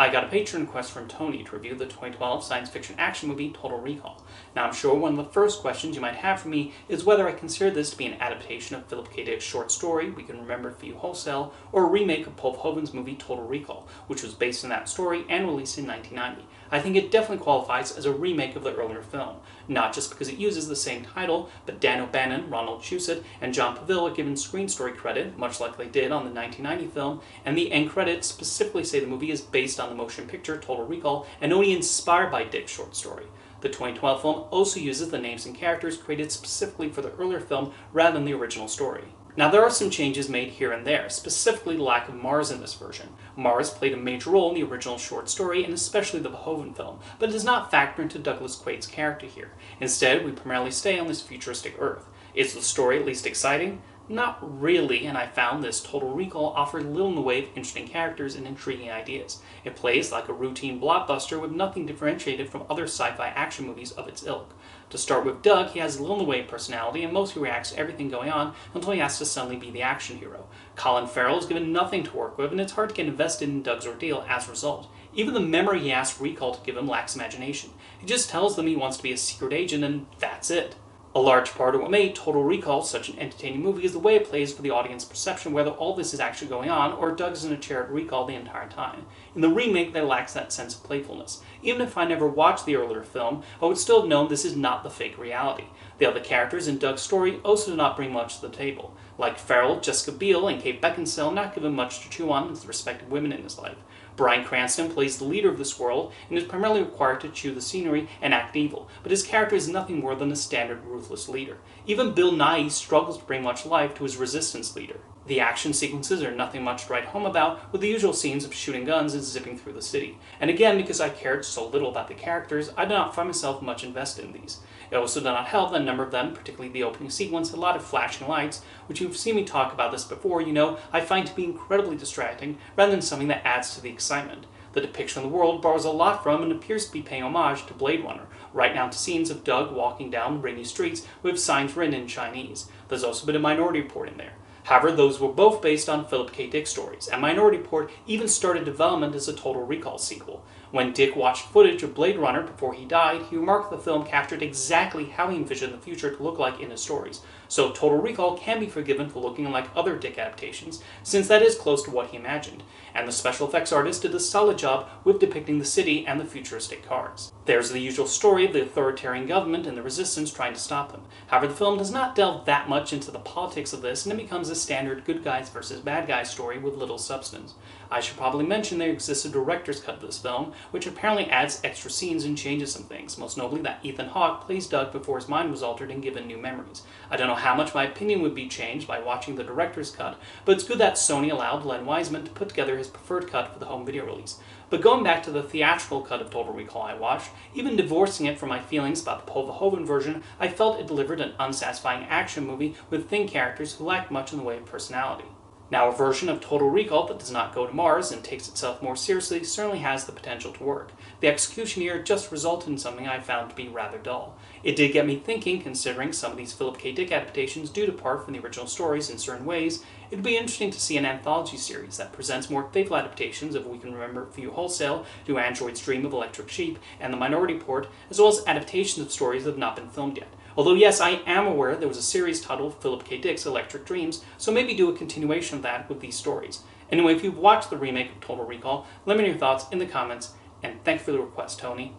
I got a Patreon request from Tony to review the 2012 science fiction action movie Total Recall. Now I'm sure one of the first questions you might have for me is whether I consider this to be an adaptation of Philip K. Dick's short story, We Can Remember For You Wholesale, or a remake of Paul Verhoeven's movie Total Recall, which was based on that story and released in 1990. I think it definitely qualifies as a remake of the earlier film, not just because it uses the same title, but Dan O'Bannon, Ronald Shusett, and John Pavil are given screen story credit, much like they did on the 1990 film, and the end credits specifically say the movie is based on the motion picture Total Recall and only inspired by Dick's short story. The 2012 film also uses the names and characters created specifically for the earlier film rather than the original story. Now there are some changes made here and there, specifically the lack of Mars in this version. Mars played a major role in the original short story and especially the Verhoeven film, but it does not factor into Douglas Quaid's character here. Instead, we primarily stay on this futuristic Earth. Is the story at least exciting? Not really, and I found this Total Recall offered little in the way of interesting characters and intriguing ideas. It plays like a routine blockbuster with nothing differentiated from other sci-fi action movies of its ilk. To start with Doug, he has little in the way of personality and mostly reacts to everything going on until he has to suddenly be the action hero. Colin Farrell is given nothing to work with and it's hard to get invested in Doug's ordeal as a result. Even the memory he asks Recall to give him lacks imagination. He just tells them he wants to be a secret agent and that's it. A large part of what made Total Recall such an entertaining movie is the way it plays for the audience perception whether all this is actually going on or Doug's in a chair at Recall the entire time. In the remake, there lacks that sense of playfulness. Even if I never watched the earlier film, I would still have known this is not the fake reality. The other characters in Doug's story also do not bring much to the table. Like Farrell, Jessica Biel, and Kate Beckinsale not given much to chew on as the respective women in his life. Bryan Cranston plays the leader of this world and is primarily required to chew the scenery and act evil, but his character is nothing more than a standard ruthless leader. Even Bill Nighy struggles to bring much life to his resistance leader. The action sequences are nothing much to write home about, with the usual scenes of shooting guns and zipping through the city. And again, because I cared so little about the characters, I did not find myself much invested in these. It also did not help that a number of them, particularly the opening sequence, had a lot of flashing lights, which you've seen me talk about this before, I find to be incredibly distracting, rather than something that adds to the excitement. The depiction of the world borrows a lot from and appears to be paying homage to Blade Runner, right down to scenes of Doug walking down rainy streets with signs written in Chinese. There's also a bit of Minority Report in there. However, those were both based on Philip K. Dick stories, and Minority Report even started development as a Total Recall sequel. When Dick watched footage of Blade Runner before he died, he remarked the film captured exactly how he envisioned the future to look like in his stories. So Total Recall can be forgiven for looking like other Dick adaptations, since that is close to what he imagined, and the special effects artist did a solid job with depicting the city and the futuristic cars. There's the usual story of the authoritarian government and the resistance trying to stop them. However, the film does not delve that much into the politics of this, and it becomes a standard good guys versus bad guys story with little substance. I should probably mention there exists a director's cut of this film, which apparently adds extra scenes and changes some things, most notably that Ethan Hawke plays Doug before his mind was altered and given new memories. I don't know how much my opinion would be changed by watching the director's cut, but it's good that Sony allowed Len Wiseman to put together his preferred cut for the home video release. But going back to the theatrical cut of Total Recall I watched, even divorcing it from my feelings about the Paul Verhoeven version, I felt it delivered an unsatisfying action movie with thin characters who lacked much in the way of personality. Now, a version of Total Recall that does not go to Mars and takes itself more seriously certainly has the potential to work. The execution here just resulted in something I found to be rather dull. It did get me thinking, considering some of these Philip K. Dick adaptations do depart from the original stories in certain ways. It would be interesting to see an anthology series that presents more faithful adaptations of We Can Remember For You Wholesale, to Android's Dream of Electric Sheep, and The Minority Report, as well as adaptations of stories that have not been filmed yet. Although yes, I am aware there was a series titled Philip K. Dick's Electric Dreams, so maybe do a continuation of that with these stories. Anyway, if you've watched the remake of Total Recall, let me know your thoughts in the comments, and thanks for the request, Tony.